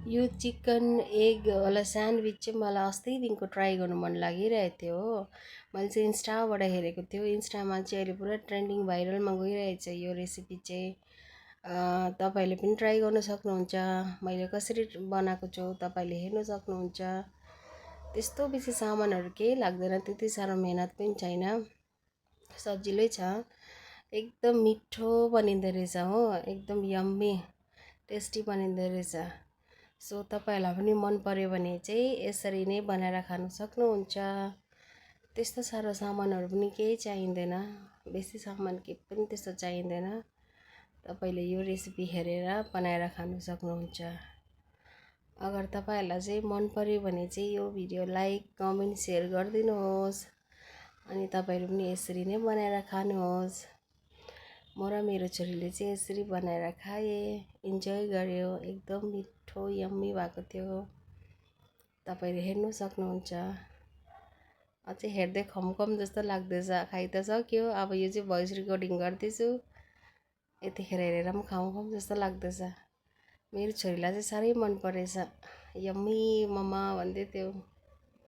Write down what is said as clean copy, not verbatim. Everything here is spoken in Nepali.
यो चिकन एग वाला स्यान्डविच चाहिँ मलाई अस्तिदेखिको ट्राई गर्नु मन लागिरहेको थियो हो। मैले चाहिँ इन्स्टाबाट हेरेको थियो। इन्स्टामा चाहिँ अहिले पुरा ट्रेन्डिङ भाइरलमा गइरहेको छ यो रेसिपी चाहिँ। तपाईँहरूले पनि ट्राई गर्नु सक्नुहुन्छ। मैले कसरी बनाएको छु तपाईँले हेर्नु सक्नुहुन्छ। त्यस्तो बेसी सामानहरू केही लाग्दैन, त्यति साह्रो मेहनत पनि छैन, सजिलै छ। एकदम मिठो बनिँदो रहेछ हो, एकदम यम्मी टेस्टी बनिँदो रहेछ। सो तपाईँहरूलाई पनि मन पर्यो भने चाहिँ यसरी नै बनाएर खानु सक्नुहुन्छ। त्यस्तो साह्रो सामानहरू पनि केही चाहिँदैन, बेसी सामान केही पनि त्यस्तो चाहिँदैन। तपाईँले यो रेसिपी हेरेर बनाएर खानु सक्नुहुन्छ। अगर तपाईँहरूलाई चाहिँ मन पर्यो भने चाहिँ यो भिडियो लाइक कमेन्ट सेयर गरिदिनुहोस्। अनि तपाईँहरू पनि यसरी नै बनाएर खानुहोस्। म र मेरो छोरीले चाहिँ यसरी बनाएर खाए, इन्जोय गर्यो, एकदम मिठो यम्मी भएको थियो। तपाईँले हेर्नु सक्नुहुन्छ। अझै हेर्दै खमखम जस्तो लाग्दैछ, खाइ त सक्यो। अब यो चाहिँ भोइस रेकर्डिङ गर्दैछु, यतिखेर हेरेर पनि खमखम जस्तो लाग्दैछ। मेरो छोरीलाई चाहिँ साह्रै मन परेछ, यम्मी मम्मा भन्दै थियो।